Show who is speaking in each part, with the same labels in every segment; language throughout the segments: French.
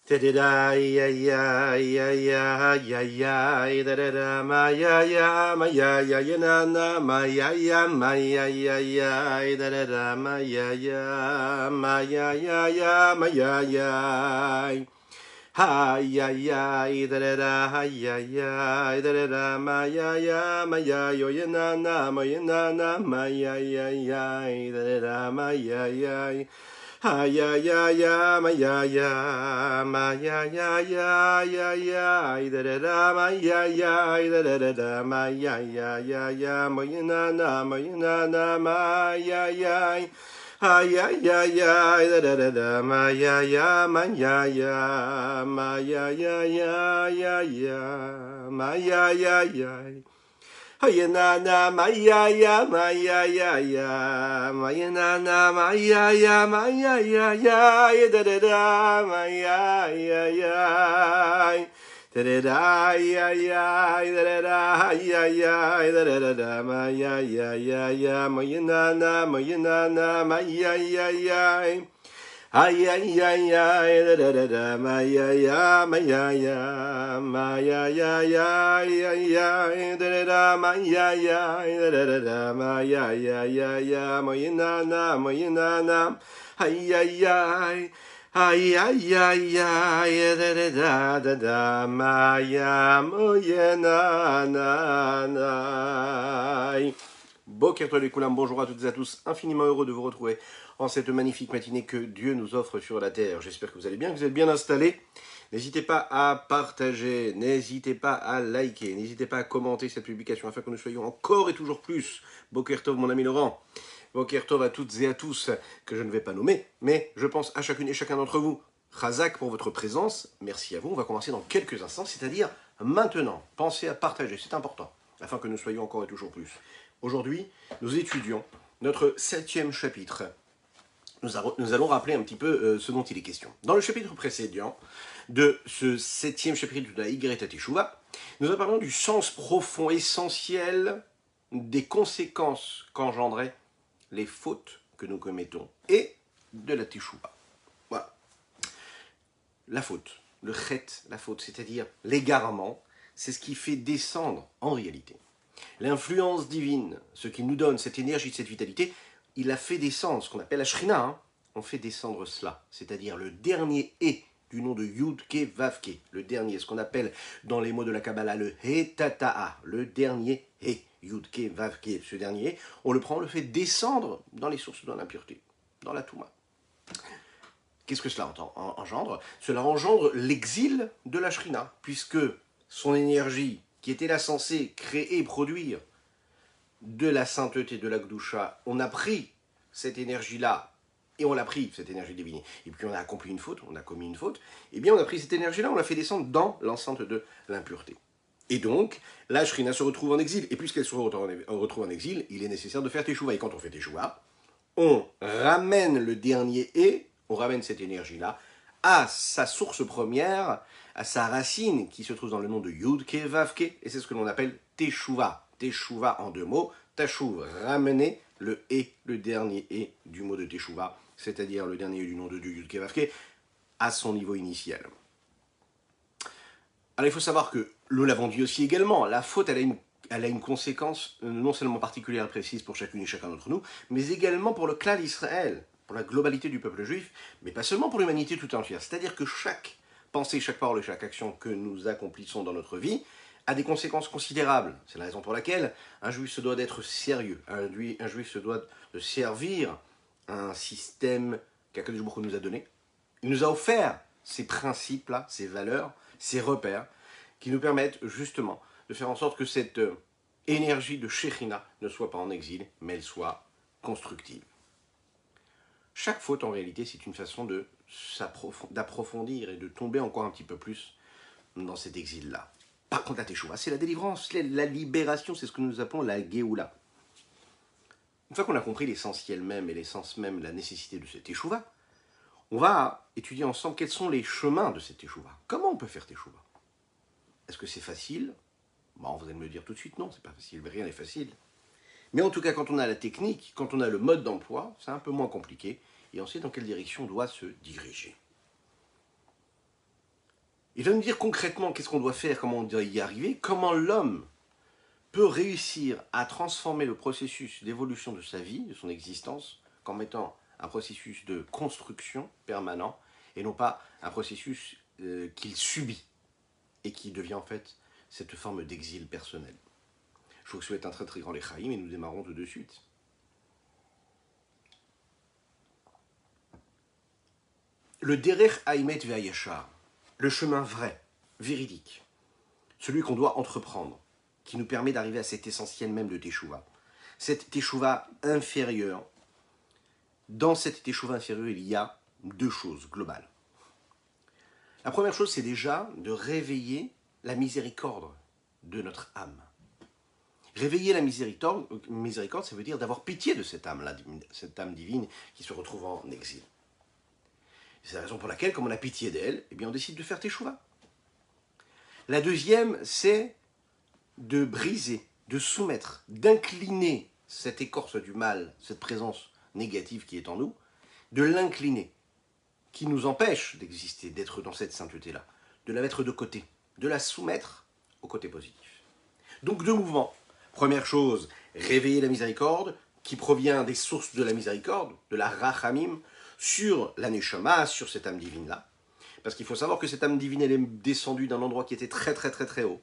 Speaker 1: Da ya ya ya ya ya ya da da da ma ya ya na na ma ya ya da da da ma ya ya ma ya ha ya da da da ha ya da da da ma ya yo ya na ma ya da da da ma ya. Ha ya ma ma da da da ma da da da da ma ma ha da da da da ma Hayanana maya ya maya ya mayanana maya ya da da da maya da da da da da da maya mayanana maya ay ay ay ay da da da da ma ya ya ma ya ya ma ya ya ya ya da da da ma ya ya da da da da ma ya ya ma na ay ay ay ay ay ay ay da da da da ma ya na. Boker Tov Koulam, bonjour à toutes et à tous, infiniment heureux de vous retrouver en cette magnifique matinée que Dieu nous offre sur la terre. J'espère que vous allez bien, que vous êtes bien installés. N'hésitez pas à partager, n'hésitez pas à liker, n'hésitez pas à commenter cette publication afin que nous soyons encore et toujours plus. Boker Tov, mon ami Laurent. Boker Tov à toutes et à tous, que je ne vais pas nommer, mais je pense à chacune et chacun d'entre vous. Chazak pour votre présence, merci à vous. On va commencer dans quelques instants, c'est-à-dire maintenant. Pensez à partager, c'est important, afin que nous soyons encore et toujours plus. Aujourd'hui, nous étudions notre 7e chapitre. Nous allons rappeler un petit peu ce dont il est question. Dans le chapitre précédent de ce 7e chapitre de la Igreta Teshuvah, nous parlons du sens profond, essentiel des conséquences qu'engendraient les fautes que nous commettons et de la Teshuvah. Voilà. La faute, le chet, la faute, c'est-à-dire l'égarement, c'est ce qui fait descendre en réalité l'influence divine, ce qui nous donne cette énergie, cette vitalité. Il a fait descendre ce qu'on appelle la Shrina, on fait descendre cela, c'est-à-dire le dernier E du nom de Yud-Ke Vav-Ke, le dernier, ce qu'on appelle dans les mots de la Kabbalah le He-Tata'a, le dernier E, Yud-Ke Vav-Ke, ce dernier, on le prend, on le fait descendre dans les sources de l'impureté, dans la Touma. Qu'est-ce que cela engendre? Cela engendre l'exil de la Shrina, puisque son énergie, qui était là censée créer et produire de la sainteté, de la Gdusha, on a pris cette énergie-là, et on l'a pris, cette énergie divine, et puis on a accompli une faute, on a commis une faute, et bien on a pris cette énergie-là, on l'a fait descendre dans l'enceinte de l'impureté. Et donc, la Shrina se retrouve en exil, et puisqu'elle se retrouve en exil, il est nécessaire de faire Teshuvah, et quand on fait Teshuvah, on ramène le dernier et, on ramène cette énergie-là, à sa source première, à sa racine qui se trouve dans le nom de Yud-Ke Vav-Ke, et c'est ce que l'on appelle Teshuvah. Teshuvah en deux mots, Tashuv, ramener le et, le dernier et du mot de Teshuvah, c'est-à-dire le dernier du nom de Dieu Yud-Ke Vav-Ke, à son niveau initial. Alors il faut savoir que, nous l'avons dit aussi également, la faute elle a une conséquence non seulement particulière et précise pour chacune et chacun d'entre nous, mais également pour le clan d'Israël, pour la globalité du peuple juif, mais pas seulement pour l'humanité tout entière. C'est-à-dire que chaque pensée, chaque parole et chaque action que nous accomplissons dans notre vie a des conséquences considérables. C'est la raison pour laquelle un juif se doit d'être sérieux, un juif se doit de servir un système qu'Akadosh Baruch Hu nous a donné. Il nous a offert ces principes-là, ces valeurs, ces repères, qui nous permettent justement de faire en sorte que cette énergie de Shekhinah ne soit pas en exil, mais elle soit constructive. Chaque faute, en réalité, c'est une façon d'approfondir et de tomber encore un petit peu plus dans cet exil-là. Par contre, la Teshuvah, c'est la délivrance, la libération, c'est ce que nous appelons la Géoula. Une fois qu'on a compris l'essentiel même et l'essence même, la nécessité de cette Teshuvah, on va étudier ensemble quels sont les chemins de cette Teshuvah. Comment on peut faire Teshuvah? Est-ce que c'est facile? Bon, vous allez me dire tout de suite, non, c'est pas facile, mais rien n'est facile. Mais en tout cas, quand on a la technique, quand on a le mode d'emploi, c'est un peu moins compliqué, et on sait dans quelle direction on doit se diriger. Il va nous dire concrètement qu'est-ce qu'on doit faire, comment on doit y arriver, comment l'homme peut réussir à transformer le processus d'évolution de sa vie, de son existence, qu'en mettant un processus de construction permanent et non pas un processus qu'il subit et qui devient en fait cette forme d'exil personnel. Je vous souhaite un très très grand Lechaïm et nous démarrons tout de suite. Le Derech Haïmet Ve'ayashar, le chemin vrai, véridique, celui qu'on doit entreprendre, qui nous permet d'arriver à cet essentiel même de Teshuvah. Cette Teshuvah inférieure, dans cette Teshuvah inférieure, il y a deux choses globales. La première chose, c'est déjà de réveiller la miséricorde de notre âme. Réveiller la miséricorde, ça veut dire d'avoir pitié de cette âme divine qui se retrouve en exil. C'est la raison pour laquelle, comme on a pitié d'elle, eh bien on décide de faire Teshuvah. La deuxième, c'est de briser, de soumettre, d'incliner cette écorce du mal, cette présence négative qui est en nous, de l'incliner, qui nous empêche d'exister, d'être dans cette sainteté-là, de la mettre de côté, de la soumettre au côté positif. Donc deux mouvements. Première chose, réveiller la miséricorde, qui provient des sources de la miséricorde, de la rachamim, sur la neshama, sur cette âme divine-là. Parce qu'il faut savoir que cette âme divine, elle est descendue d'un endroit qui était très très très très haut.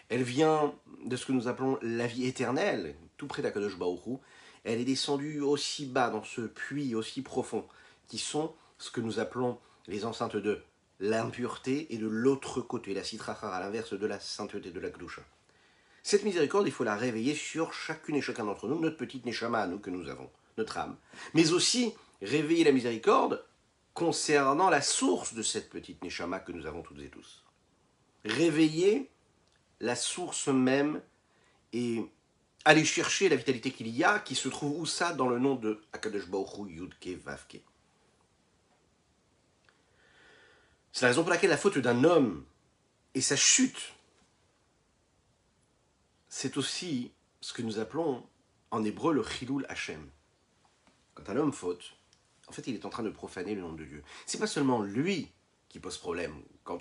Speaker 1: Elle vient de ce que nous appelons la vie éternelle, tout près d'Akadosh Baruch Hu. Elle est descendue aussi bas, dans ce puits aussi profond, qui sont ce que nous appelons les enceintes de l'impureté et de l'autre côté, la sitrachar, à l'inverse de la sainteté de la Kedusha. Cette miséricorde, il faut la réveiller sur chacune et chacun d'entre nous, notre petite neshama à nous que nous avons, notre âme. Mais aussi réveiller la miséricorde concernant la source de cette petite neshama que nous avons toutes et tous. Réveiller la source même et aller chercher la vitalité qu'il y a, qui se trouve où ça dans le nom de Akadosh Baruch Hu Yudke Vavke. C'est la raison pour laquelle la faute d'un homme et sa chute, c'est aussi ce que nous appelons en hébreu le Chilul Hashem. Quand un homme faute, en fait, il est en train de profaner le nom de Dieu. C'est pas seulement lui qui pose problème quand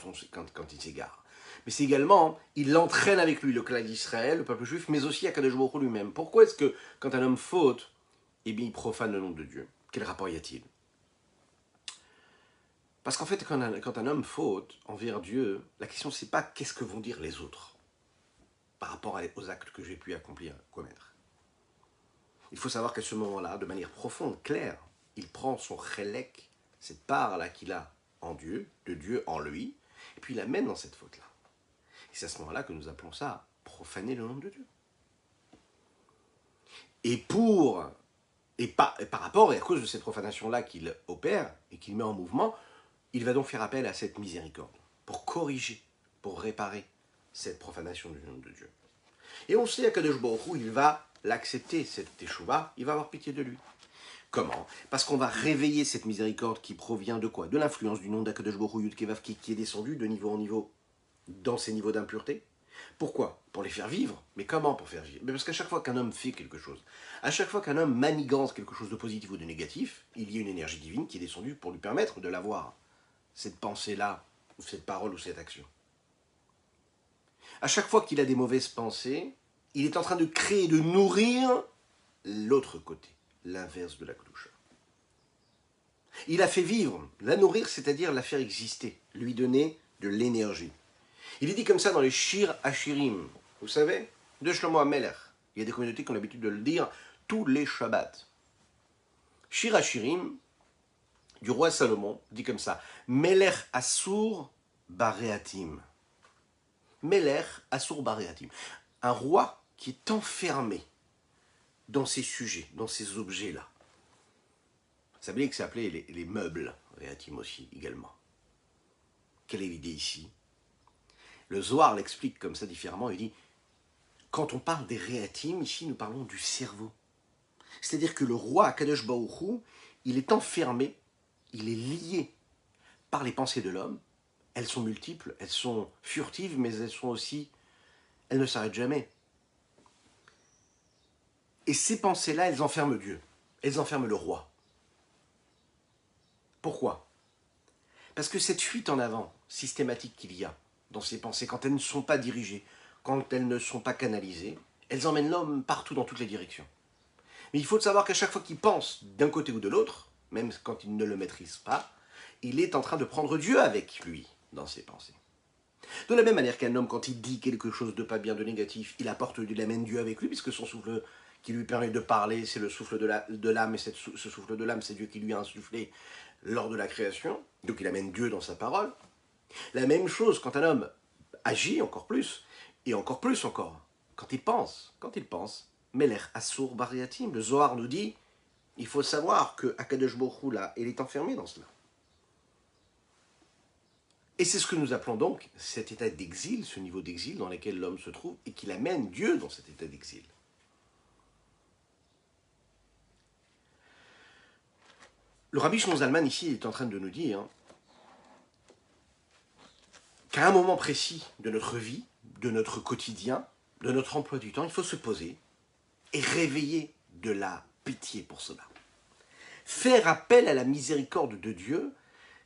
Speaker 1: il s'égare, mais c'est également, il entraîne avec lui le clan d'Israël, le peuple juif, mais aussi Akadosh Baruch Hu lui-même. Pourquoi est-ce que quand un homme faute, eh bien, il profane le nom de Dieu? Quel rapport y a-t-il? Parce qu'en fait, quand un homme faute envers Dieu, la question c'est pas qu'est-ce que vont dire les autres par rapport aux actes que j'ai pu accomplir, commettre. Il faut savoir qu'à ce moment-là, de manière profonde, claire, il prend son chélek, cette part-là qu'il a en Dieu, de Dieu en lui, et puis il l'amène dans cette faute-là. Et c'est à ce moment-là que nous appelons ça profaner le nom de Dieu. Et par rapport et à cause de cette profanation-là qu'il opère et qu'il met en mouvement, il va donc faire appel à cette miséricorde pour corriger, pour réparer cette profanation du nom de Dieu. Et on sait qu'Akadosh Baruch Hu, il va l'accepter, cette teshuva, il va avoir pitié de lui. Comment? Parce qu'on va réveiller cette miséricorde qui provient de quoi? De l'influence du nom d'Akadosh Baruch Hu Yud Kevav qui est descendu de niveau en niveau dans ces niveaux d'impureté. Pourquoi? Pour les faire vivre. Mais comment pour faire vivre? Mais parce qu'à chaque fois qu'un homme fait quelque chose, à chaque fois qu'un homme manigance quelque chose de positif ou de négatif, il y a une énergie divine qui est descendue pour lui permettre de l'avoir. Cette pensée-là, ou cette parole, ou cette action. À chaque fois qu'il a des mauvaises pensées, il est en train de créer, de nourrir l'autre côté, l'inverse de la Kedusha. Il a fait vivre, la nourrir, c'est-à-dire la faire exister, lui donner de l'énergie. Il est dit comme ça dans les Shir Hashirim, vous savez, de Shlomo HaMelech. Il y a des communautés qui ont l'habitude de le dire tous les Shabbats. Shir Hashirim, du roi Salomon, dit comme ça, Melech Asur Bareatim. Melech Asur Bareatim. Un roi qui est enfermé dans ces sujets, dans ces objets-là. Ça veut dire que c'est appelé les meubles, Réatim aussi, également. Quelle est l'idée ici? Le Zohar l'explique comme ça différemment, il dit, quand on parle des Réatim, ici nous parlons du cerveau. C'est-à-dire que le roi Akadosh Baruch Hu, il est enfermé, il est lié par les pensées de l'homme. Elles sont multiples, elles sont furtives, mais elles sont aussi, elles ne s'arrêtent jamais. Et ces pensées-là, elles enferment Dieu, elles enferment le roi. Pourquoi? Parce que cette fuite en avant systématique qu'il y a dans ses pensées, quand elles ne sont pas dirigées, quand elles ne sont pas canalisées, elles emmènent l'homme partout dans toutes les directions. Mais il faut savoir qu'à chaque fois qu'il pense d'un côté ou de l'autre, même quand il ne le maîtrise pas, il est en train de prendre Dieu avec lui dans ses pensées. De la même manière qu'un homme, quand il dit quelque chose de pas bien, de négatif, il amène Dieu avec lui, puisque son souffle qui lui permet de parler, c'est le souffle de l'âme, et ce souffle de l'âme, c'est Dieu qui lui a insufflé lors de la création, donc il amène Dieu dans sa parole. La même chose quand un homme agit encore plus, et encore plus encore, quand il pense, Melech Assour Bariatim, le Zohar nous dit, il faut savoir que Akadosh Baruch Hu, là, il est enfermé dans cela. Et c'est ce que nous appelons donc cet état d'exil, ce niveau d'exil dans lequel l'homme se trouve, et qu'il amène Dieu dans cet état d'exil. Le Rabbi Shlomo Zalman ici est en train de nous dire qu'à un moment précis de notre vie, de notre quotidien, de notre emploi du temps, il faut se poser et réveiller de la pitié pour cela. Faire appel à la miséricorde de Dieu,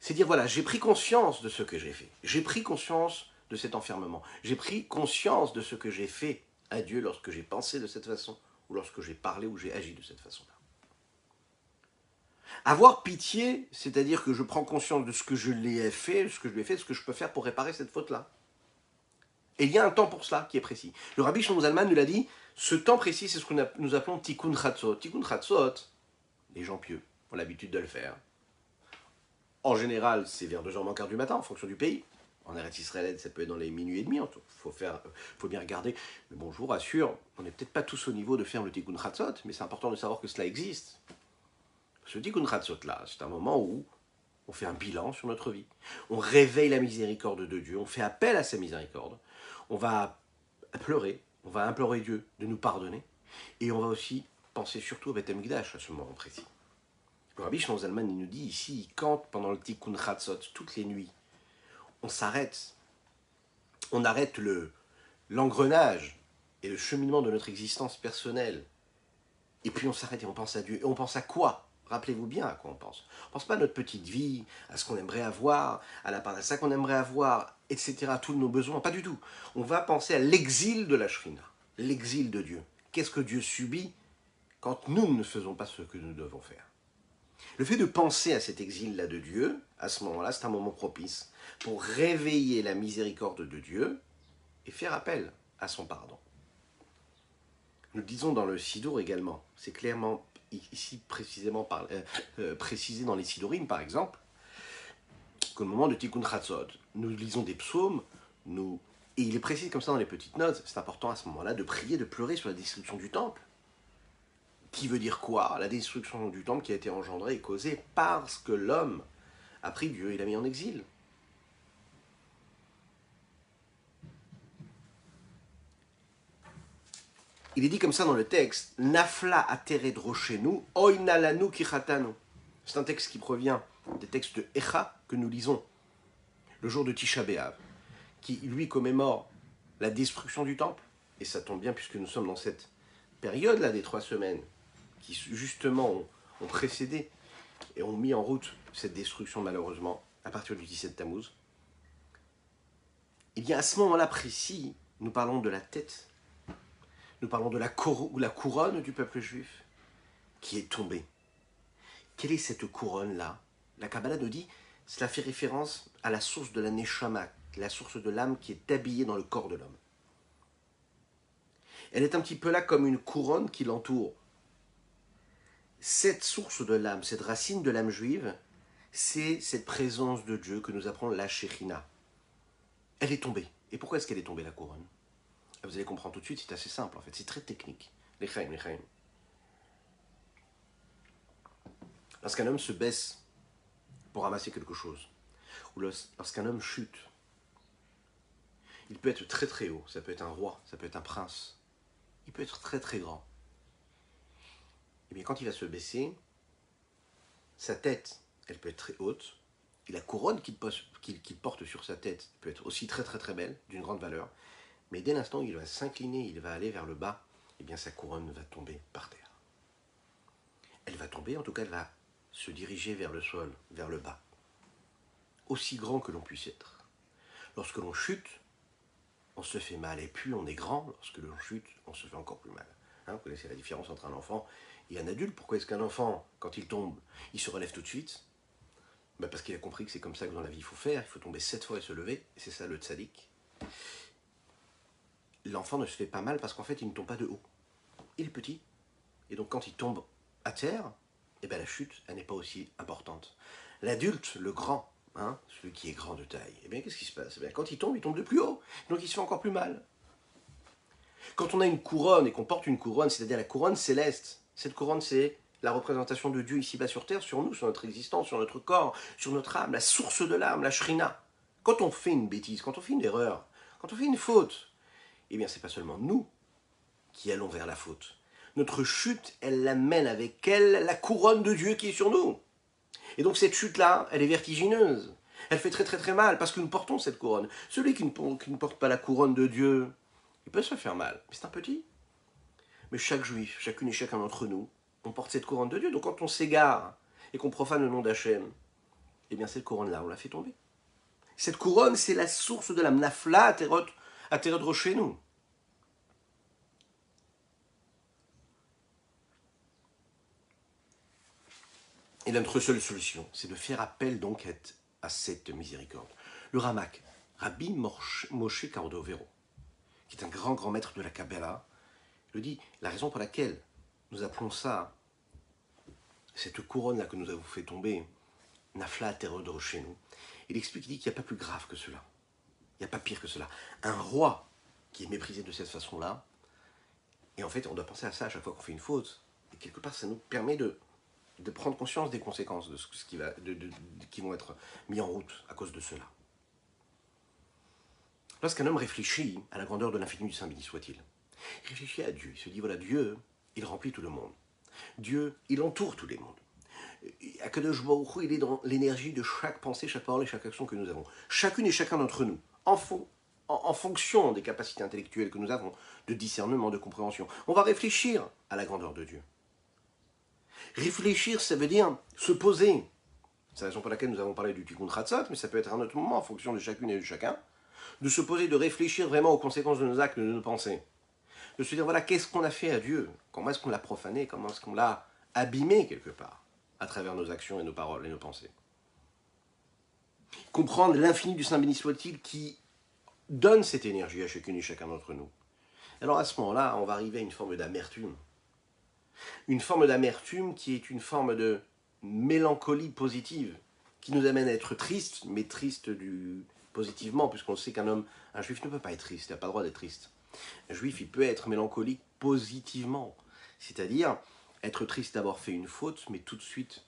Speaker 1: c'est dire voilà, j'ai pris conscience de ce que j'ai fait. J'ai pris conscience de cet enfermement. J'ai pris conscience de ce que j'ai fait à Dieu lorsque j'ai pensé de cette façon, ou lorsque j'ai parlé ou j'ai agi de cette façon-là. Avoir pitié, c'est-à-dire que je prends conscience de ce que je l'ai fait, ce que je lui ai fait, ce que je peux faire pour réparer cette faute-là. Et il y a un temps pour cela qui est précis. Le Rabbi Shlomo Zalman nous l'a dit, ce temps précis, c'est ce que nous appelons Tikkun Chatzot. Tikkun Chatzot, les gens pieux ont l'habitude de le faire. En général, c'est vers 2h15 du matin, en fonction du pays. En Eretz Israël, ça peut être dans les minuit et demi. Il faut bien regarder. Mais bon, je vous rassure, on n'est peut-être pas tous au niveau de faire le Tikkun Chatzot, mais c'est important de savoir que cela existe. Ce Tikkun Chatzot là, c'est un moment où on fait un bilan sur notre vie. On réveille la miséricorde de Dieu, on fait appel à sa miséricorde. On va pleurer, on va implorer Dieu de nous pardonner. Et on va aussi penser surtout au Beth Amikdash à ce moment précis. Le Rabbi Shlomo Zalman nous dit ici, quand pendant le Tikkun Chatzot, toutes les nuits, on s'arrête, on arrête l'engrenage et le cheminement de notre existence personnelle, et puis on s'arrête et on pense à Dieu. Et on pense à quoi? Rappelez-vous bien à quoi on pense. On ne pense pas à notre petite vie, à ce qu'on aimerait avoir, à la parnassa qu'on aimerait avoir, etc., à tous nos besoins, pas du tout. On va penser à l'exil de la Shrina, l'exil de Dieu. Qu'est-ce que Dieu subit quand nous ne faisons pas ce que nous devons faire? Le fait de penser à cet exil-là de Dieu, à ce moment-là, c'est un moment propice pour réveiller la miséricorde de Dieu et faire appel à son pardon. Nous le disons dans le Sidour également, c'est clairement ici précisément précisé dans les Sidorim par exemple, qu'au moment de Tikkun Chatzot, nous lisons des psaumes, et il est précisé comme ça dans les petites notes, c'est important à ce moment-là de prier, de pleurer sur la destruction du temple. Qui veut dire quoi? La destruction du temple qui a été engendrée et causée parce que l'homme a pris Dieu et l'a mis en exil. Il est dit comme ça dans le texte, Nafla ateret rochenu, oina lanu kichatanu. C'est un texte qui provient des textes de Echa que nous lisons le jour de Tisha B'Av, qui lui commémore la destruction du temple. Et ça tombe bien puisque nous sommes dans cette période-là des 3 semaines qui justement ont précédé et ont mis en route cette destruction malheureusement à partir du 17 Tammuz. Il y a à ce moment-là précis, nous parlons de la tête, nous parlons de la couronne du peuple juif qui est tombée. Quelle est cette couronne-là? La Kabbalah nous dit, cela fait référence à la source de la Neshama, la source de l'âme qui est habillée dans le corps de l'homme. Elle est un petit peu là comme une couronne qui l'entoure. Cette source de l'âme, cette racine de l'âme juive, c'est cette présence de Dieu que nous appelons la Shekhinah. Elle est tombée. Et pourquoi est-ce qu'elle est tombée, la couronne? Vous allez comprendre tout de suite, c'est assez simple en fait, c'est très technique. L'Echaim. Lorsqu'un homme se baisse pour ramasser quelque chose, ou lorsqu'un homme chute, il peut être très très haut, ça peut être un roi, ça peut être un prince, il peut être très très grand. Et bien quand il va se baisser, sa tête, elle peut être très haute, et la couronne qu'il porte sur sa tête peut être aussi très très très belle, d'une grande valeur, mais dès l'instant où il va s'incliner, il va aller vers le bas, et bien sa couronne va tomber par terre. Elle va tomber, en tout cas elle va se diriger vers le sol, vers le bas. aussi grand que l'on puisse être. Lorsque l'on chute, on se fait mal, et puis on est grand, lorsque l'on chute, on se fait encore plus mal. Hein, vous connaissez la différence entre un enfant et un adulte. Pourquoi est-ce qu'un enfant, quand il tombe, il se relève tout de suite? Ben parce qu'il a compris que c'est comme ça que dans la vie il faut faire, il faut tomber 7 fois et se lever, et c'est ça le tzaddik. L'enfant ne se fait pas mal parce qu'en fait il ne tombe pas de haut. Il est petit, et donc quand il tombe à terre, eh ben la chute, elle n'est pas aussi importante. L'adulte, le grand, hein, celui qui est grand de taille, eh bien qu'est-ce qui se passe? Eh bien, quand il tombe de plus haut, donc il se fait encore plus mal. Quand on a une couronne et qu'on porte une couronne, c'est-à-dire la couronne céleste, cette couronne c'est la représentation de Dieu ici-bas sur terre, sur nous, sur notre existence, sur notre corps, sur notre âme, la source de l'âme, la shrina. Quand on fait une bêtise, quand on fait une erreur, quand on fait une faute, eh bien c'est pas seulement nous qui allons vers la faute. Notre chute, elle l'amène avec elle la couronne de Dieu qui est sur nous. Et donc cette chute-là, elle est vertigineuse. Elle fait très très très mal parce que nous portons cette couronne. Celui qui ne porte pas la couronne de Dieu, il peut se faire mal, mais c'est un petit. Mais chaque juif, chacune et chacun d'entre nous, on porte cette couronne de Dieu. Donc quand on s'égare et qu'on profane le nom d'Hachem, eh bien cette couronne-là, on la fait tomber. Cette couronne, c'est la source de la mnafla atterrot chez nous. Et notre seule solution, c'est de faire appel donc à cette miséricorde. Le Ramak, Rabbi Moshe Cordovero, qui est un grand grand maître de la Kabbalah, le dit, la raison pour laquelle nous appelons ça, cette couronne-là que nous avons fait tomber, Nafla atterrot chez nous, il explique, il dit qu'il n'y a pas plus grave que cela. Il n'y a pas pire que cela. Un roi qui est méprisé de cette façon-là, et en fait, on doit penser à ça à chaque fois qu'on fait une faute. Et quelque part, ça nous permet de prendre conscience des conséquences de ce qui vont être mis en route à cause de cela. Lorsqu'un homme réfléchit à la grandeur de l'infini du Saint béni soit-il, il réfléchit à Dieu, il se dit, voilà, Dieu, il remplit tout le monde. Dieu, il entoure tous les mondes. Akadosh Baruch Hu, il est dans l'énergie de chaque pensée, chaque parole et chaque action que nous avons. Chacune et chacun d'entre nous, en fonction des capacités intellectuelles que nous avons, de discernement, de compréhension. On va réfléchir à la grandeur de Dieu. Réfléchir, ça veut dire se poser. C'est la raison pour laquelle nous avons parlé du Tikkun Chatzot, mais ça peut être à un autre moment, en fonction de chacune et de chacun, de se poser, de réfléchir vraiment aux conséquences de nos actes, de nos pensées. De se dire, voilà, qu'est-ce qu'on a fait à Dieu? Comment est-ce qu'on l'a profané? Comment est-ce qu'on l'a abîmé quelque part, à travers nos actions et nos paroles et nos pensées? Comprendre l'infini du Saint béni soit-il qui donne cette énergie à chacune et chacun d'entre nous. Alors à ce moment-là, on va arriver à une forme d'amertume. Une forme d'amertume qui est une forme de mélancolie positive, qui nous amène à être triste, mais triste positivement, puisqu'on sait un juif ne peut pas être triste, il n'a pas le droit d'être triste. Un juif, il peut être mélancolique positivement, c'est-à-dire être triste d'avoir fait une faute, mais tout de suite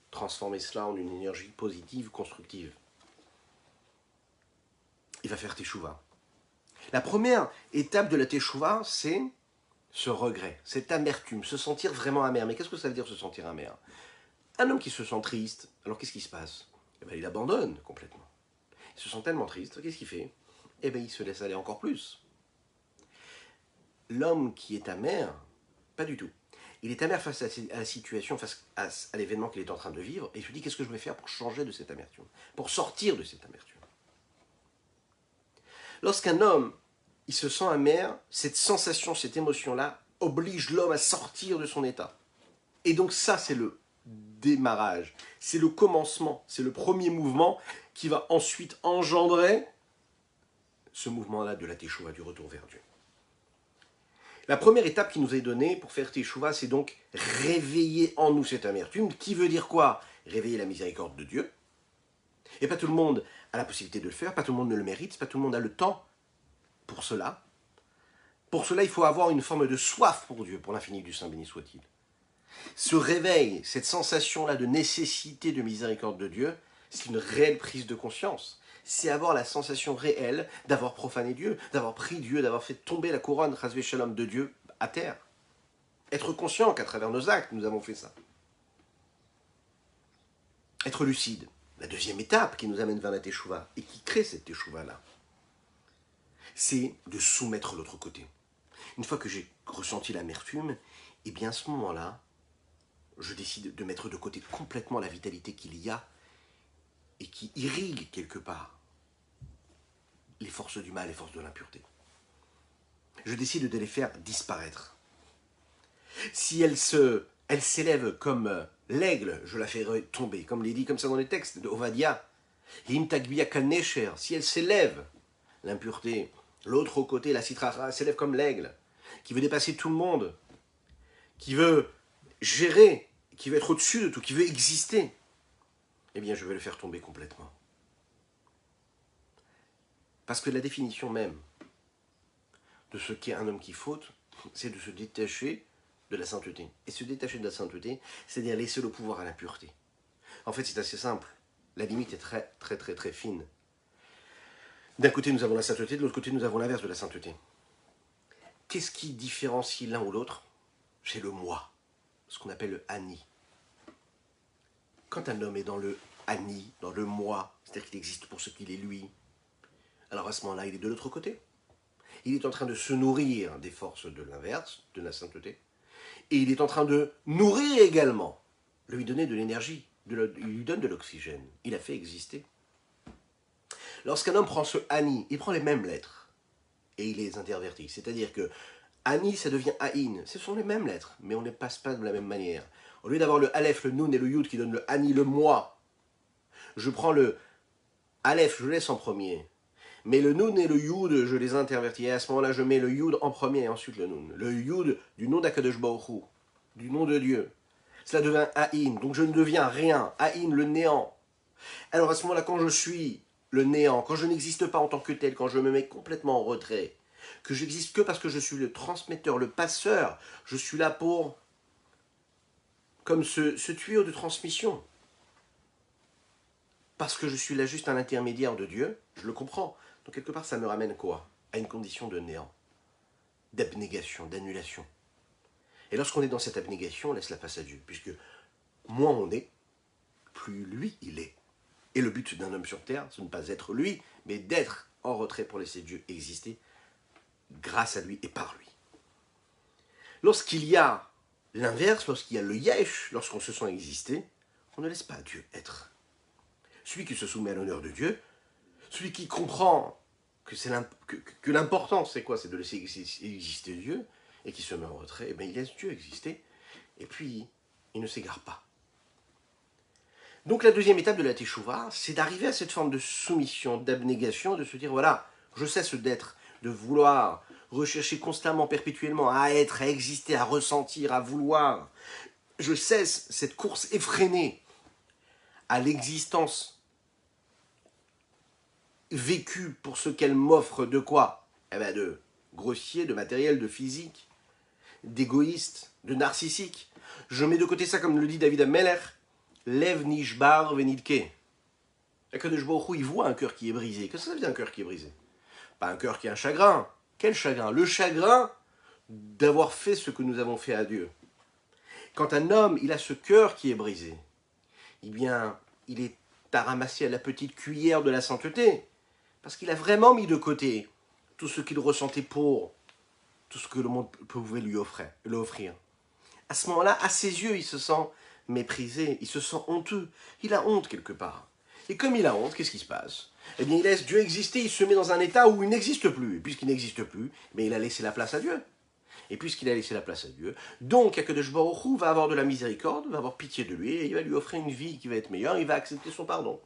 Speaker 1: transformer cela en une énergie positive, constructive. Il va faire teshuva. La première étape de la teshuva, c'est ce regret, cette amertume, se sentir vraiment amer. Mais qu'est-ce que ça veut dire se sentir amer? Un homme qui se sent triste, alors qu'est-ce qui se passe? Eh bien, il abandonne complètement. Il se sent tellement triste, qu'est-ce qu'il fait? Eh bien, il se laisse aller encore plus. L'homme qui est amer, pas du tout. Il est amer face à la situation, face à l'événement qu'il est en train de vivre, et il se dit, qu'est-ce que je vais faire pour changer de cette amertume, pour sortir de cette amertume? Lorsqu'un homme, il se sent amer, cette sensation, cette émotion-là, oblige l'homme à sortir de son état. Et donc ça, c'est le démarrage, c'est le commencement, c'est le premier mouvement qui va ensuite engendrer ce mouvement-là de la teshuva, du retour vers Dieu. La première étape qui nous est donnée pour faire teshuva, c'est donc réveiller en nous cette amertume, qui veut dire quoi? Réveiller la miséricorde de Dieu. Et pas tout le monde a la possibilité de le faire, pas tout le monde ne le mérite, pas tout le monde a le temps pour cela. Pour cela, il faut avoir une forme de soif pour Dieu, pour l'infini du Saint béni soit-il. Ce réveil, cette sensation-là de nécessité de miséricorde de Dieu, c'est une réelle prise de conscience. C'est avoir la sensation réelle d'avoir profané Dieu, d'avoir pris Dieu, d'avoir fait tomber la couronne, Chasvé Shalom, de Dieu à terre. Être conscient qu'à travers nos actes, nous avons fait ça. Être lucide. La deuxième étape qui nous amène vers la teshuva et qui crée cette teshuva-là, c'est de soumettre l'autre côté. Une fois que j'ai ressenti l'amertume, et bien à ce moment-là, je décide de mettre de côté complètement la vitalité qu'il y a et qui irrigue quelque part les forces du mal, les forces de l'impureté. Je décide de les faire disparaître. Si elle s'élève comme l'aigle, je la ferai tomber, comme l'est dit comme ça dans les textes de Ovadia. Si elle s'élève, l'impureté, l'autre côté, la citrara, s'élève comme l'aigle, qui veut dépasser tout le monde, qui veut gérer, qui veut être au-dessus de tout, qui veut exister, eh bien je vais le faire tomber complètement. Parce que la définition même de ce qu'est un homme qui faute, c'est de se détacher de la sainteté. Et se détacher de la sainteté, c'est-à-dire laisser le pouvoir à l'impureté. En fait, c'est assez simple. La limite est très, très, très, très fine. D'un côté, nous avons la sainteté, de l'autre côté, nous avons l'inverse de la sainteté. Qu'est-ce qui différencie l'un ou l'autre? C'est le moi, ce qu'on appelle le ani. Quand un homme est dans le ani, dans le moi, c'est-à-dire qu'il existe pour ce qu'il est lui, alors à ce moment-là, il est de l'autre côté. Il est en train de se nourrir des forces de l'inverse, de la sainteté, et il est en train de nourrir également, lui donner de l'énergie, il lui donne de l'oxygène, il a fait exister. Lorsqu'un homme prend ce ani, il prend les mêmes lettres, et il les intervertit, c'est-à-dire que ani, ça devient aïn, ce sont les mêmes lettres, mais on ne les passe pas de la même manière. Au lieu d'avoir le aleph, le nun et le yud qui donnent le ani, le moi, je prends le aleph, je le laisse en premier, mais le nun et le yud, je les intervertis. Et à ce moment-là, je mets le yud en premier et ensuite le nun. Le yud du nom d'Akadosh Baruch Hu, du nom de Dieu. Cela devient Aïn, donc je ne deviens rien. Aïn, le néant. Alors à ce moment-là, quand je suis le néant, quand je n'existe pas en tant que tel, quand je me mets complètement en retrait, que j'existe que parce que je suis le transmetteur, le passeur, je suis là pour, comme ce tuyau de transmission. Parce que je suis là juste un intermédiaire de Dieu, je le comprends. Donc quelque part, ça me ramène quoi? À une condition de néant, d'abnégation, d'annulation. Et lorsqu'on est dans cette abnégation, on laisse la place à Dieu, puisque moins on est, plus lui il est. Et le but d'un homme sur terre, c'est de ne pas être lui, mais d'être en retrait pour laisser Dieu exister grâce à lui et par lui. Lorsqu'il y a l'inverse, lorsqu'il y a le yesh, lorsqu'on se sent exister, on ne laisse pas Dieu être. Celui qui se soumet à l'honneur de Dieu, celui qui comprend que l'important c'est quoi? C'est de laisser exister Dieu, et qui se met en retrait, et bien il laisse Dieu exister, et puis il ne s'égare pas. Donc la deuxième étape de la Teshuvah, c'est d'arriver à cette forme de soumission, d'abnégation, de se dire voilà, je cesse d'être, de vouloir rechercher constamment, perpétuellement, à être, à exister, à ressentir, à vouloir. Je cesse cette course effrénée à l'existence vécue pour ce qu'elle m'offre de quoi? Eh bien de grossier, de matériel, de physique, d'égoïste, de narcissique. Je mets de côté ça comme le dit David Ameller, Lev nishbar venidke. Akadosh Baruch Hu, il voit un cœur qui est brisé. Qu'est-ce que ça veut dire un cœur qui est brisé? Pas un cœur qui a un chagrin. Quel chagrin? Le chagrin d'avoir fait ce que nous avons fait à Dieu. Quand un homme, il a ce cœur qui est brisé, eh bien, il est à ramasser à la petite cuillère de la sainteté. Parce qu'il a vraiment mis de côté tout ce qu'il ressentait pour tout ce que le monde pouvait lui offrir. À ce moment-là, à ses yeux, il se sent méprisé, il se sent honteux. Il a honte quelque part. Et comme il a honte, qu'est-ce qui se passe? Eh bien, il laisse Dieu exister, il se met dans un état où il n'existe plus. Et puisqu'il n'existe plus, mais il a laissé la place à Dieu. Et puisqu'il a laissé la place à Dieu, donc Akadosh Baruch Hu va avoir de la miséricorde, va avoir pitié de lui, et il va lui offrir une vie qui va être meilleure, il va accepter son pardon.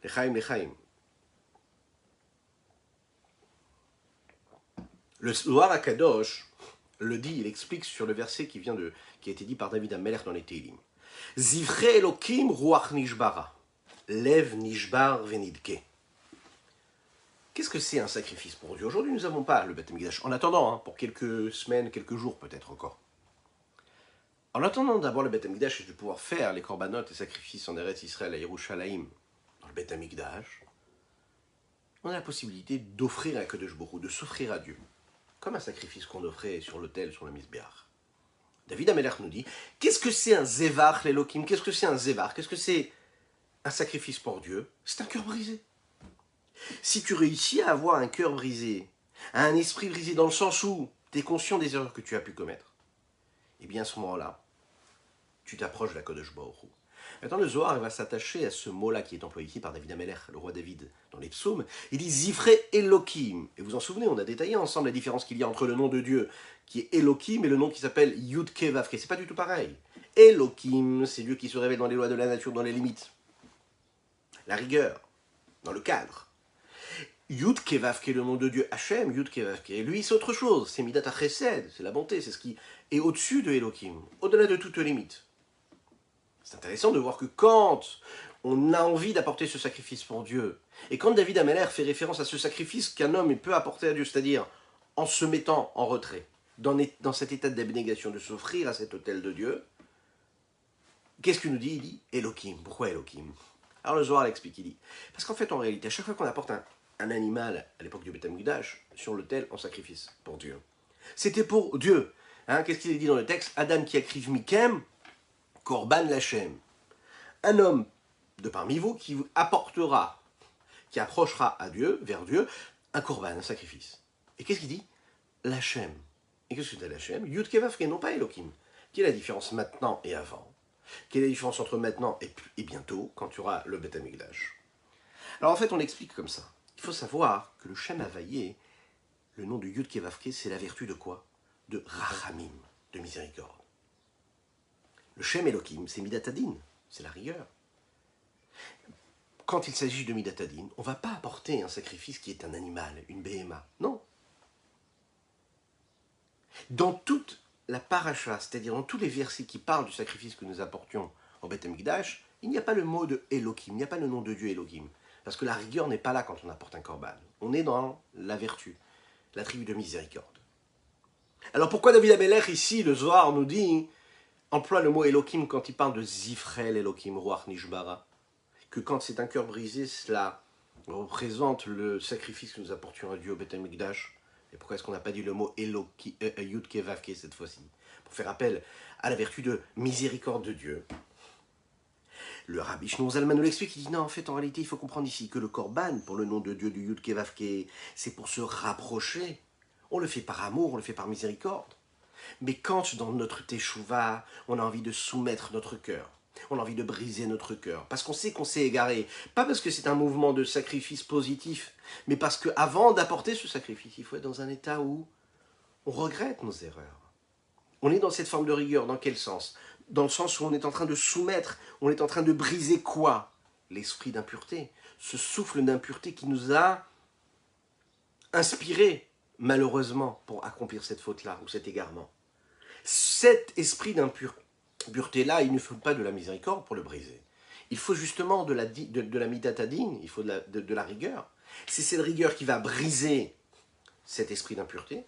Speaker 1: Lechaim, lechaim. Le Zohar HaKadosh le dit, il explique sur le verset qui a été dit par David Ameller dans les Teilim. Zivre Elokim ruach nishbara, lev nishbar venidke. Qu'est-ce que c'est un sacrifice pour Dieu? Aujourd'hui, nous n'avons pas le Beth Amikdash. En attendant, pour quelques semaines, quelques jours peut-être encore. En attendant d'avoir le Beth Amikdash et de pouvoir faire les korbanot et sacrifices en Eretz Israël à Yerushalayim, dans le Beth Amikdash, on a la possibilité d'offrir à Kadosh Baruch Hu, de s'offrir à Dieu, comme un sacrifice qu'on offrait sur l'autel, sur la Mizbeach. David Ameller nous dit, qu'est-ce que c'est un Zevach, l'Elokim? Qu'est-ce que c'est un Zevach? Qu'est-ce que c'est un sacrifice pour Dieu? C'est un cœur brisé. Si tu réussis à avoir un cœur brisé, un esprit brisé dans le sens où tu es conscient des erreurs que tu as pu commettre, eh bien à ce moment-là, tu t'approches de la Kadosh Baruch Hu. Maintenant, le Zohar va s'attacher à ce mot-là qui est employé ici par David Ameller, le roi David, dans les psaumes. Il dit Zifré Elohim. Et vous en souvenez, on a détaillé ensemble la différence qu'il y a entre le nom de Dieu qui est Elohim et le nom qui s'appelle Yud-Ke Vav-Ke. C'est pas du tout pareil. Elohim, c'est Dieu qui se révèle dans les lois de la nature, dans les limites. La rigueur, dans le cadre. Yud-Ke Vav-Ke, le nom de Dieu Hachem, Yud-Ke Vav-Ke. Lui, c'est autre chose. C'est Midat HaChesed, c'est la bonté, c'est ce qui est au-dessus de Elohim, au-delà de toute limite. C'est intéressant de voir que quand on a envie d'apporter ce sacrifice pour Dieu, et quand David Ameller fait référence à ce sacrifice qu'un homme peut apporter à Dieu, c'est-à-dire en se mettant en retrait, dans cet état d'abnégation, de s'offrir à cet autel de Dieu, qu'est-ce qu'il nous dit? Il dit Elohim. Pourquoi Elohim? Alors le Zohar l'explique, il dit, parce qu'en fait, en réalité, à chaque fois qu'on apporte un animal, à l'époque du Beth Amikdash, sur l'autel en sacrifice pour Dieu, c'était pour Dieu. Hein, qu'est-ce qu'il est dit dans le texte? Adam qui akriv mikem, Korban Lachem, un homme de parmi vous qui apportera, qui approchera à Dieu, vers Dieu, un korban, un sacrifice. Et qu'est-ce qu'il dit? Lachem. Et qu'est-ce que c'est Lachem? Yud Kevavke, non pas Elohim. Quelle est la différence maintenant et avant? Quelle est la différence entre maintenant et bientôt, quand tu auras le Beth Amikdash? Alors en fait, on l'explique comme ça. Il faut savoir que le Shem Havayé, le nom de Yud Kevavke, c'est la vertu de quoi? De Rachamim, de miséricorde. Le Shem Elohim, c'est Midatadin, c'est la rigueur. Quand il s'agit de Midatadin, on ne va pas apporter un sacrifice qui est un animal, une béhéma. Non. Dans toute la paracha, c'est-à-dire dans tous les versets qui parlent du sacrifice que nous apportions au Beth Amikdash, il n'y a pas le mot de Elohim, il n'y a pas le nom de Dieu Elohim. Parce que la rigueur n'est pas là quand on apporte un korban. On est dans la vertu, la tribu de miséricorde. Alors pourquoi David Ameller ici, le Zohar nous dit, emploie le mot Elohim quand il parle de Zifrel Elohim, Ruach Nishbara, que quand c'est un cœur brisé, cela représente le sacrifice que nous apportions à Dieu au Beth Amikdash. Et pourquoi est-ce qu'on n'a pas dit le mot Yud-Ke Vav-Ke cette fois-ci? Pour faire appel à la vertu de miséricorde de Dieu. Le Rabbi Shlomo Zalman nous l'explique, il dit non, en fait, en réalité, il faut comprendre ici que le Korban, pour le nom de Dieu du Yud-Ke Vav-Ke, c'est pour se rapprocher. On le fait par amour, on le fait par miséricorde. Mais quand dans notre teshuva, on a envie de soumettre notre cœur, on a envie de briser notre cœur, parce qu'on sait qu'on s'est égaré, pas parce que c'est un mouvement de sacrifice positif, mais parce qu'avant d'apporter ce sacrifice, il faut être dans un état où on regrette nos erreurs. On est dans cette forme de rigueur, dans quel sens? Dans le sens où on est en train de soumettre, on est en train de briser quoi? L'esprit d'impureté, ce souffle d'impureté qui nous a inspiré, malheureusement, pour accomplir cette faute-là, ou cet égarement. Cet esprit d'impureté-là, il ne faut pas de la miséricorde pour le briser. Il faut justement de la midatadine, il faut de la rigueur. C'est cette rigueur qui va briser cet esprit d'impureté.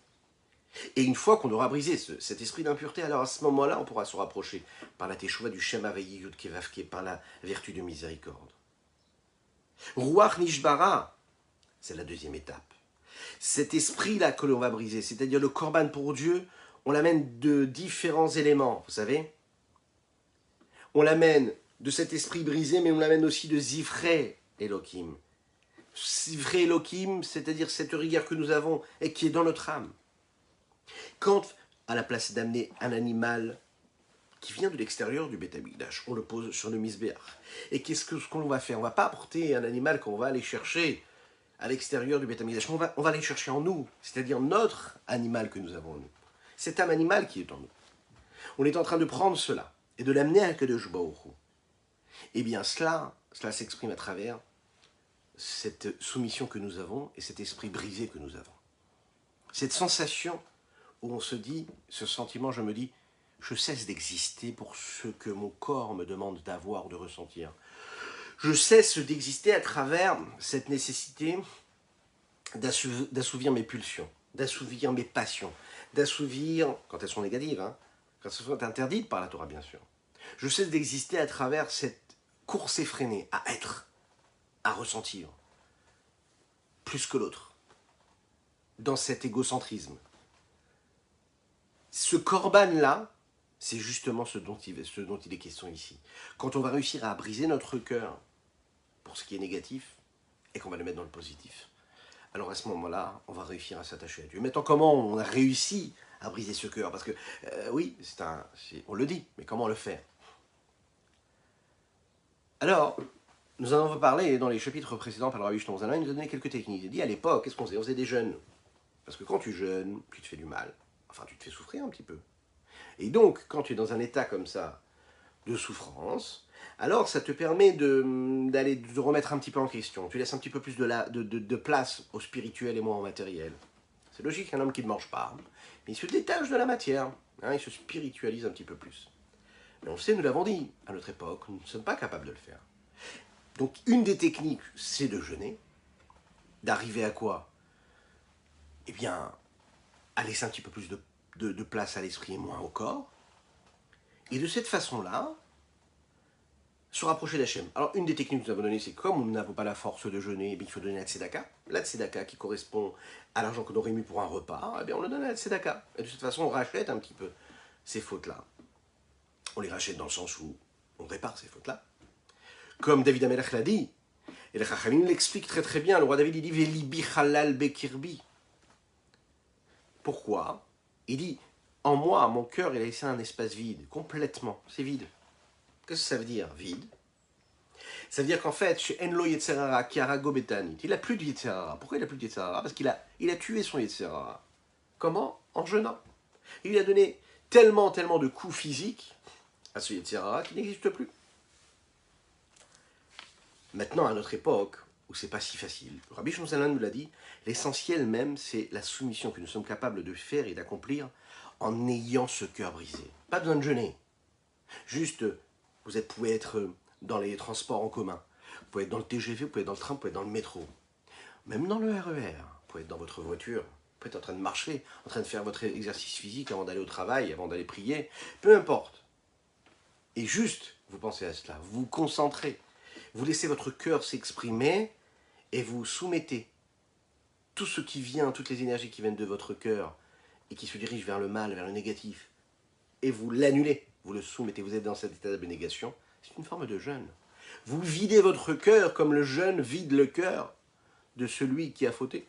Speaker 1: Et une fois qu'on aura brisé cet esprit d'impureté, alors à ce moment-là, on pourra se rapprocher par la teshuva du Shem Havayé Yud-Ke Vav-Ke, par la vertu de miséricorde. Ruach Nishbara, c'est la deuxième étape. Cet esprit-là que l'on va briser, c'est-à-dire le korban pour Dieu, on l'amène de différents éléments, vous savez. On l'amène de cet esprit brisé, mais on l'amène aussi de Zifré Elohim. Zifré Elohim, c'est-à-dire cette rigueur que nous avons et qui est dans notre âme. Quand, à la place d'amener un animal qui vient de l'extérieur du Beth Amikdash, on le pose sur le Misbéach. Et qu'est-ce qu'on va faire? On ne va pas apporter un animal qu'on va aller chercher à l'extérieur du Beth Amikdash. On va aller chercher en nous, c'est-à-dire notre animal que nous avons en nous. Cette âme animale qui est en nous. On est en train de prendre cela et de l'amener à Kadosh Baruch Hu. Eh bien, cela s'exprime à travers cette soumission que nous avons et cet esprit brisé que nous avons. Cette sensation où on se dit, ce sentiment, je me dis, je cesse d'exister pour ce que mon corps me demande d'avoir, de ressentir. Je cesse d'exister à travers cette nécessité d'assouvir mes pulsions, d'assouvir mes passions, d'assouvir, quand elles sont négatives, quand elles sont interdites par la Torah, bien sûr. Je cesse d'exister à travers cette course effrénée à être, à ressentir, plus que l'autre, dans cet égocentrisme. Ce korban-là, c'est justement ce dont il est question ici. Quand on va réussir à briser notre cœur pour ce qui est négatif, et qu'on va le mettre dans le positif, alors à ce moment-là, on va réussir à s'attacher à Dieu. Maintenant, comment on a réussi à briser ce cœur? Parce que, oui, on le dit, mais comment le faire? Alors, nous en avons parlé dans les chapitres précédents par le Rabbi Shlomo Zalman, il nous a donné quelques techniques. Il a dit à l'époque, qu'est-ce qu'on faisait? On faisait des jeûnes. Parce que quand tu jeûnes, tu te fais du mal. Enfin, tu te fais souffrir un petit peu. Et donc, quand tu es dans un état comme ça, de souffrance, alors ça te permet de remettre un petit peu en question. Tu laisses un petit peu plus de place au spirituel et moins au matériel. C'est logique, un homme qui ne mange pas, mais il se détache de la matière. Hein, il se spiritualise un petit peu plus. Mais on le sait, nous l'avons dit, à notre époque, nous ne sommes pas capables de le faire. Donc une des techniques, c'est de jeûner. D'arriver à quoi? Eh bien, à laisser un petit peu plus de place à l'esprit et moins au corps. Et de cette façon-là, se rapprocher d'Hachem. Alors, une des techniques que nous avons données, c'est comme nous n'avons pas la force de jeûner, eh bien, il faut donner la tzedaka. La tzedaka qui correspond à l'argent qu'on aurait mis pour un repas, eh bien, on le donne à la tzedaka. Et de cette façon, on rachète un petit peu ces fautes-là. On les rachète dans le sens où on répare ces fautes-là. Comme David Amelach l'a dit, et le Chachamim l'explique très très bien, le roi David, il dit « Velibi halal bekirbi ». Pourquoi? Il dit « En moi, mon cœur, il a laissé un espace vide, complètement, c'est vide ». Qu'est-ce que ça veut dire, vide? Ça veut dire qu'en fait, chez Enlo Yetzerara, Kiarago Betanit, il n'a plus de Yetzerara. Pourquoi il n'a plus de Yetzerara? Parce qu'il a tué son Yetzerara. Comment? En jeûnant. Il lui a donné tellement de coups physiques à ce Yetzerara qui n'existe plus. Maintenant, à notre époque, où c'est pas si facile, Rabbi Shlomo Zalman nous l'a dit, l'essentiel même, c'est la soumission que nous sommes capables de faire et d'accomplir en ayant ce cœur brisé. Pas besoin de jeûner. Juste, vous pouvez être dans les transports en commun, vous pouvez être dans le TGV, vous pouvez être dans le train, vous pouvez être dans le métro, même dans le RER, vous pouvez être dans votre voiture, vous pouvez être en train de marcher, en train de faire votre exercice physique avant d'aller au travail, avant d'aller prier, peu importe. Et juste, vous pensez à cela, vous vous concentrez, vous laissez votre cœur s'exprimer et vous soumettez tout ce qui vient, toutes les énergies qui viennent de votre cœur et qui se dirigent vers le mal, vers le négatif, et vous l'annulez, vous le soumettez, vous êtes dans cet état d'abnégation. C'est une forme de jeûne. Vous videz votre cœur comme le jeûne vide le cœur de celui qui a fauté.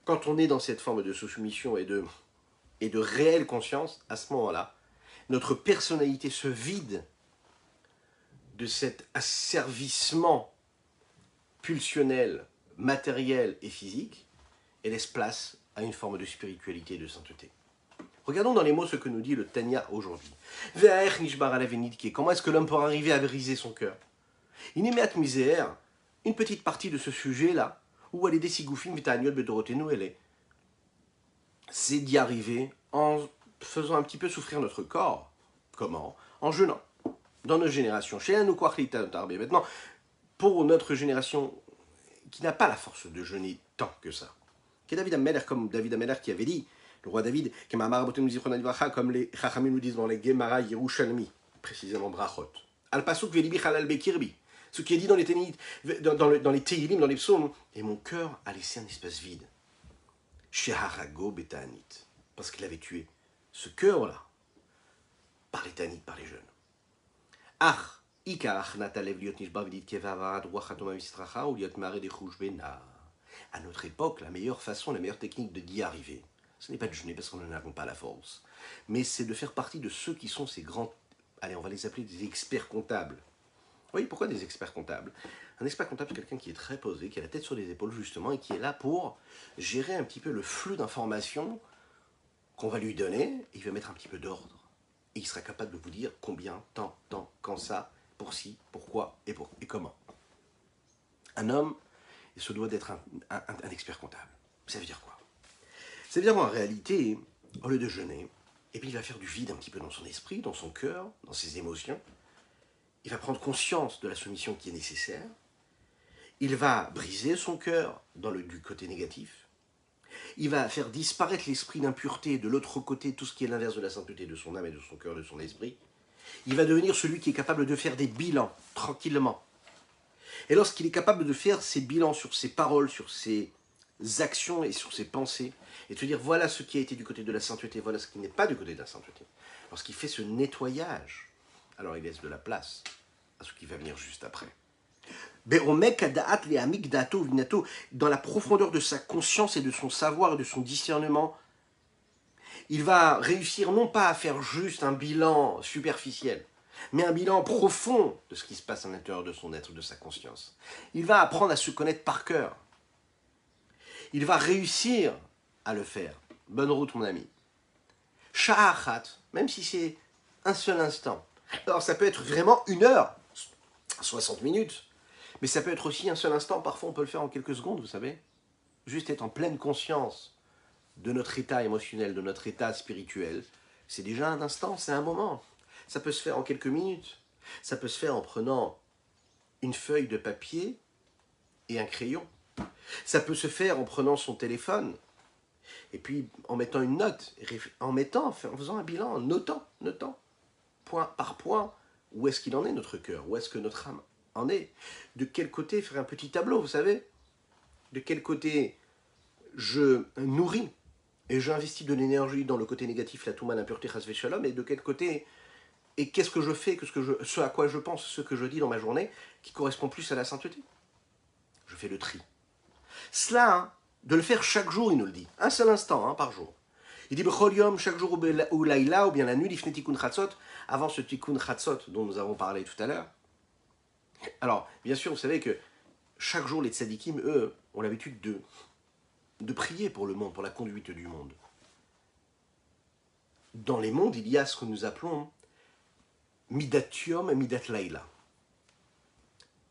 Speaker 1: Quand on est dans cette forme de soumission et de réelle conscience, à ce moment-là, notre personnalité se vide de cet asservissement pulsionnel, matériel et physique et laisse place à une forme de spiritualité et de sainteté. Regardons dans les mots ce que nous dit le Tanya aujourd'hui. Comment est-ce que l'homme peut arriver à briser son cœur? Une petite partie de ce sujet-là, où elle est desigoufim vitaniot bedorotenu, c'est d'y arriver en faisant un petit peu souffrir notre corps. Comment? En jeûnant. Dans nos générations. Chez nous, maintenant, pour notre génération qui n'a pas la force de jeûner tant que ça, qui est David Amelach, comme David Amelach qui avait dit, le roi David, comme les Chachamim nous disent dans les Gemara Yerushalmi, précisément Brachot. Al-Pasuk velibi halal bekirbi. Ce qui est dit dans les Tehilim, dans les psaumes, et mon cœur a laissé un espace vide. Sheharago betanit. Parce qu'il avait tué ce cœur-là par les Tanit, par les jeunes. Ach, ikach natalev liot nishba v'dit kevavad ruachatoma mistracha ou liot mare de chouj bena. À notre époque, la meilleure façon, la meilleure technique d'y arriver, ce n'est pas de jeûner parce qu'on n'en a pas la force, mais c'est de faire partie de ceux qui sont ces grands, allez, on va les appeler des experts comptables. Oui, pourquoi des experts comptables? Un expert comptable, c'est quelqu'un qui est très posé, qui a la tête sur les épaules justement, et qui est là pour gérer un petit peu le flux d'informations qu'on va lui donner, et il va mettre un petit peu d'ordre. Et il sera capable de vous dire combien, tant, quand ça, pour si, pourquoi et comment. Un homme, il se doit d'être un expert comptable. Ça veut dire quoi? Ça veut dire en réalité, au lieu de jeûner, et puis il va faire du vide un petit peu dans son esprit, dans son cœur, dans ses émotions. Il va prendre conscience de la soumission qui est nécessaire. Il va briser son cœur du côté négatif. Il va faire disparaître l'esprit d'impureté, de l'autre côté, tout ce qui est l'inverse de la sainteté de son âme et de son cœur, de son esprit. Il va devenir celui qui est capable de faire des bilans, tranquillement. Et lorsqu'il est capable de faire ses bilans sur ses paroles, sur ses actions et sur ses pensées, et de se dire voilà ce qui a été du côté de la sainteté, voilà ce qui n'est pas du côté de la sainteté. Lorsqu'il fait ce nettoyage, alors il laisse de la place à ce qui va venir juste après. Dans la profondeur de sa conscience et de son savoir et de son discernement, il va réussir non pas à faire juste un bilan superficiel, mais un bilan profond de ce qui se passe à l'intérieur de son être, de sa conscience. Il va apprendre à se connaître par cœur. Il va réussir à le faire. Bonne route, mon ami. Sha'achat, même si c'est un seul instant. Alors, ça peut être vraiment 1 heure, 60 minutes, mais ça peut être aussi un seul instant. Parfois, on peut le faire en quelques secondes, vous savez. Juste être en pleine conscience de notre état émotionnel, de notre état spirituel. C'est déjà un instant, c'est un moment. Ça peut se faire en quelques minutes. Ça peut se faire en prenant une feuille de papier et un crayon. Ça peut se faire en prenant son téléphone et puis en mettant une note, en faisant un bilan, en notant, point par point, où est-ce qu'il en est notre cœur, où est-ce que notre âme en est, de quel côté faire un petit tableau, vous savez, de quel côté je nourris et j'investis de l'énergie dans le côté négatif, la touma, l'impureté, chas v'shalom, et de quel côté, et qu'est-ce que je fais, ce à quoi je pense, ce que je dis dans ma journée, qui correspond plus à la sainteté. Je fais le tri. Cela, hein, de le faire chaque jour, il nous le dit, un seul instant, par jour. Il dit Bechol Yom, chaque jour ou laïla, ou bien la nuit, l'ifne tikkun chatzot, avant ce tikkun chatzot dont nous avons parlé tout à l'heure. Alors, bien sûr, vous savez que chaque jour, les tzadikim, eux, ont l'habitude de prier pour le monde, pour la conduite du monde. Dans les mondes, il y a ce que nous appelons Midat Yom et Midat Laïla,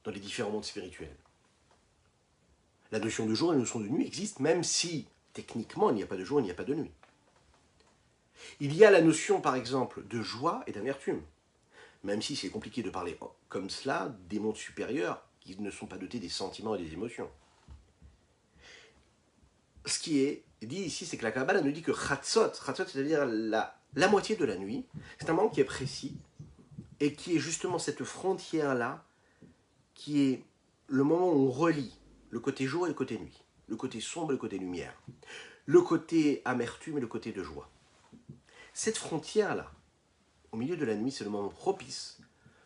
Speaker 1: dans les différents mondes spirituels. La notion de jour et la notion de nuit existent, même si, techniquement, il n'y a pas de jour, il n'y a pas de nuit. Il y a la notion, par exemple, de joie et d'amertume, même si c'est compliqué de parler comme cela des mondes supérieurs qui ne sont pas dotés des sentiments et des émotions. Ce qui est dit ici, c'est que la Kabbalah nous dit que Chatzot, c'est-à-dire la moitié de la nuit, c'est un moment qui est précis et qui est justement cette frontière-là, qui est le moment où on relie le côté jour et le côté nuit, le côté sombre et le côté lumière, le côté amertume et le côté de joie. Cette frontière-là, au milieu de la nuit, c'est le moment propice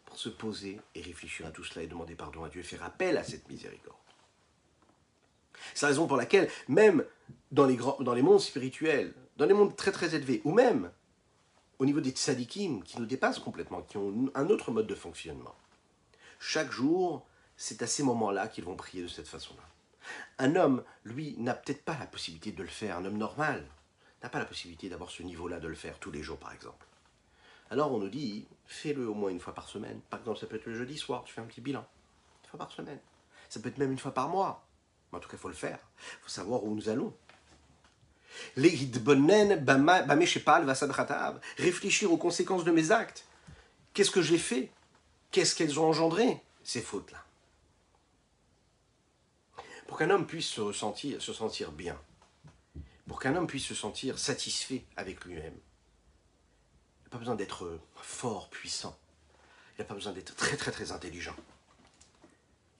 Speaker 1: pour se poser et réfléchir à tout cela et demander pardon à Dieu et faire appel à cette miséricorde. C'est la raison pour laquelle, même dans les mondes spirituels, dans les mondes très très élevés, ou même au niveau des tzadikim qui nous dépassent complètement, qui ont un autre mode de fonctionnement, chaque jour, c'est à ces moments-là qu'ils vont prier de cette façon-là. Un homme, lui, n'a peut-être pas la possibilité de le faire. Un homme normal n'a pas la possibilité d'avoir ce niveau-là de le faire tous les jours, par exemple. Alors on nous dit, fais-le au moins une fois par semaine. Par exemple, ça peut être le jeudi soir, tu fais un petit bilan. Une fois par semaine. Ça peut être même une fois par mois. Mais en tout cas, il faut le faire. Il faut savoir où nous allons. Réfléchir aux conséquences de mes actes. Qu'est-ce que j'ai fait? Qu'est-ce qu'elles ont engendré, ces fautes-là? Pour qu'un homme puisse se sentir bien, pour qu'un homme puisse se sentir satisfait avec lui-même, il n'a pas besoin d'être fort, puissant. Il n'a pas besoin d'être très très très intelligent.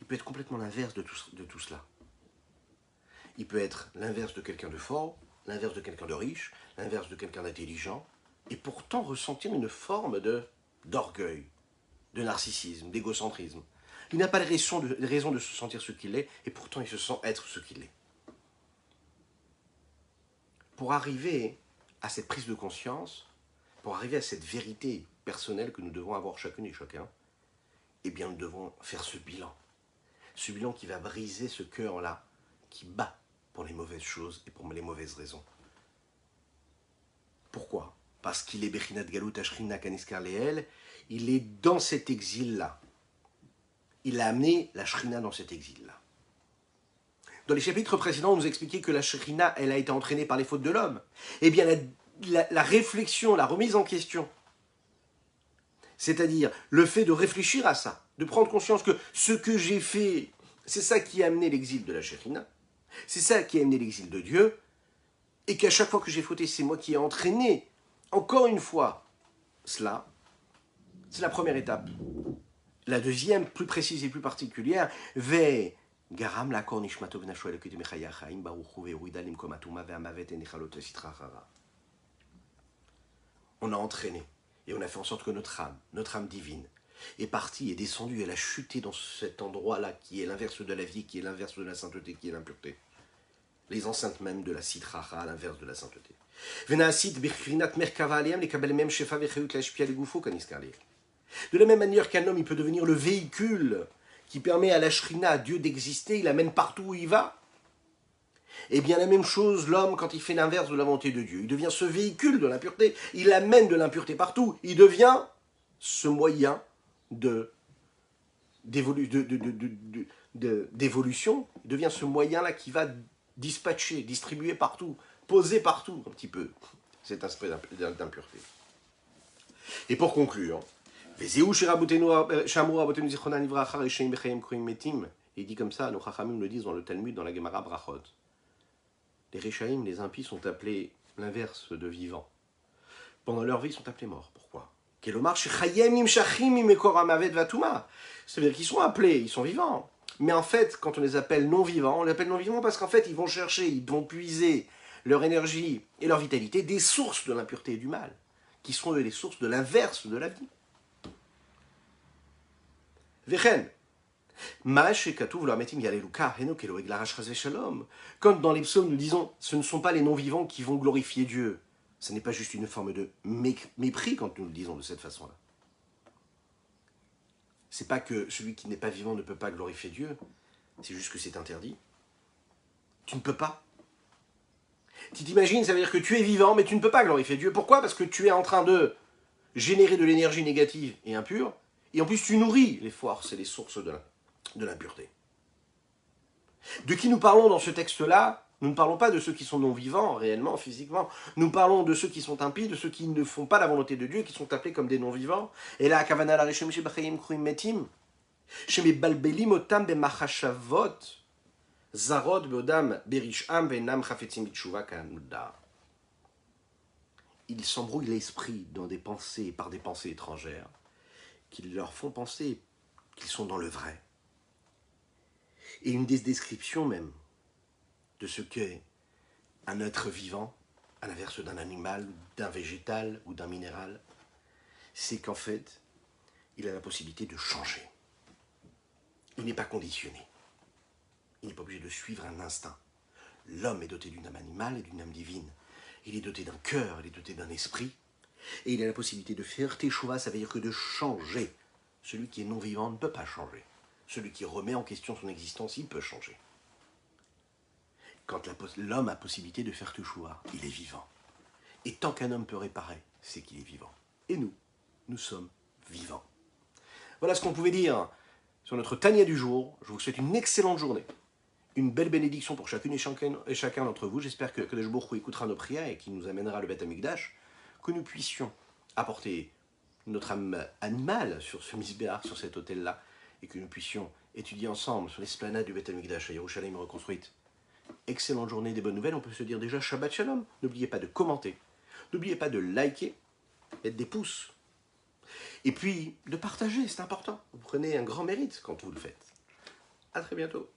Speaker 1: Il peut être complètement l'inverse de tout cela. Il peut être l'inverse de quelqu'un de fort, l'inverse de quelqu'un de riche, l'inverse de quelqu'un d'intelligent, et pourtant ressentir une forme d'orgueil, de narcissisme, d'égocentrisme. Il n'a pas de raison de se sentir ce qu'il est, et pourtant il se sent être ce qu'il est. Pour arriver à cette prise de conscience, pour arriver à cette vérité personnelle que nous devons avoir chacune et chacun, eh bien nous devons faire ce bilan. Ce bilan qui va briser ce cœur-là, qui bat pour les mauvaises choses et pour les mauvaises raisons. Pourquoi? Parce qu'il est Bechinat Galut Ashrina Kaniskar Leel, il est dans cet exil-là. Il a amené la Shrina dans cet exil-là. Dans les chapitres précédents, on nous expliquait que la Shrina, elle a été entraînée par les fautes de l'homme. Eh bien, la réflexion, la remise en question, c'est-à-dire le fait de réfléchir à ça, de prendre conscience que ce que j'ai fait, c'est ça qui a amené l'exil de la Shrina, c'est ça qui a amené l'exil de Dieu, et qu'à chaque fois que j'ai fauté, c'est moi qui ai entraîné, encore une fois, cela, c'est la première étape. La deuxième, plus précise et plus particulière, Ve Garam la Kornishmato Vnashua le Kudemechaya Chaim Baruchu Veruidalim Komatuma Ve'amavet Enichalot Sitra Chara. On a entraîné et on a fait en sorte que notre âme divine, est partie, est descendue, elle a chuté dans cet endroit-là qui est l'inverse de la vie, qui est l'inverse de la sainteté, qui est l'impureté. Les enceintes même de la Sitra Chara, l'inverse de la sainteté. Venaasit Birkrinat Merkava Aliam les Kabel Mem Shefa Vechayut Lashpia Legufo Kaniskar Leel. De la même manière qu'un homme, il peut devenir le véhicule qui permet à la Shrina, à Dieu d'exister, il l'amène partout où il va. Et bien la même chose, l'homme, quand il fait l'inverse de la volonté de Dieu, il devient ce véhicule de l'impureté, il amène de l'impureté partout, il devient ce moyen d'évolution, il devient ce moyen-là qui va dispatcher, distribuer partout, poser partout un petit peu cet aspect d'impureté. Et pour conclure, il dit comme ça, nos Chachamim le disent dans le Talmud, dans la Gemara Brachot. Les Réchaïm, les impies, sont appelés l'inverse de vivants. Pendant leur vie, ils sont appelés morts. Pourquoi? C'est-à-dire qu'ils sont appelés, ils sont vivants. Mais en fait, quand on les appelle non-vivants, on les appelle non-vivants parce qu'en fait, ils vont chercher, ils vont puiser leur énergie et leur vitalité des sources de l'impureté et du mal, qui sont les sources de l'inverse de la vie. Vechen. Quand dans les psaumes nous disons ce ne sont pas les non-vivants qui vont glorifier Dieu, ce n'est pas juste une forme de mépris quand nous le disons de cette façon-là. C'est pas que celui qui n'est pas vivant ne peut pas glorifier Dieu, c'est juste que c'est interdit. Tu ne peux pas. Tu t'imagines, ça veut dire que tu es vivant, mais tu ne peux pas glorifier Dieu. Pourquoi? Parce que tu es en train de générer de l'énergie négative et impure, et en plus tu nourris les forces et les sources de l'impureté. De qui nous parlons dans ce texte-là? Nous ne parlons pas de ceux qui sont non-vivants, réellement, physiquement. Nous parlons de ceux qui sont impies, de ceux qui ne font pas la volonté de Dieu, qui sont appelés comme des non-vivants. Et là, Kavana la Reshem Shebachayim Kruim Metim, Shemebalbelim Otam Bemachashavot, Zarot Beodam Berisham Venam Chafetzim Bitshuva Kanuda. Ils s'embrouillent l'esprit dans des pensées, par des pensées étrangères, qui leur font penser qu'ils sont dans le vrai. Et une des descriptions même de ce qu'est un être vivant, à l'inverse d'un animal, d'un végétal ou d'un minéral, c'est qu'en fait, il a la possibilité de changer. Il n'est pas conditionné. Il n'est pas obligé de suivre un instinct. L'homme est doté d'une âme animale et d'une âme divine. Il est doté d'un cœur, il est doté d'un esprit, et il a la possibilité de faire teshuva, ça veut dire que de changer. Celui qui est non-vivant ne peut pas changer. Celui qui remet en question son existence, il peut changer. Quand l'homme a possibilité de faire teshuva, il est vivant. Et tant qu'un homme peut réparer, c'est qu'il est vivant. Et nous sommes vivants. Voilà ce qu'on pouvait dire sur notre Tania du jour. Je vous souhaite une excellente journée. Une belle bénédiction pour chacune et chacun d'entre vous. J'espère que le Baruch Hu écoutera nos prières et qu'il nous amènera le Beth Amikdash, que nous puissions apporter notre âme animale sur ce misbéar, sur cet autel-là, et que nous puissions étudier ensemble sur l'esplanade du Beth Amikdash à Yerushalayim reconstruite. Excellente journée, des bonnes nouvelles. On peut se dire déjà Shabbat Shalom. N'oubliez pas de commenter, n'oubliez pas de liker, mettre des pouces, et puis de partager, c'est important. Vous prenez un grand mérite quand vous le faites. À très bientôt.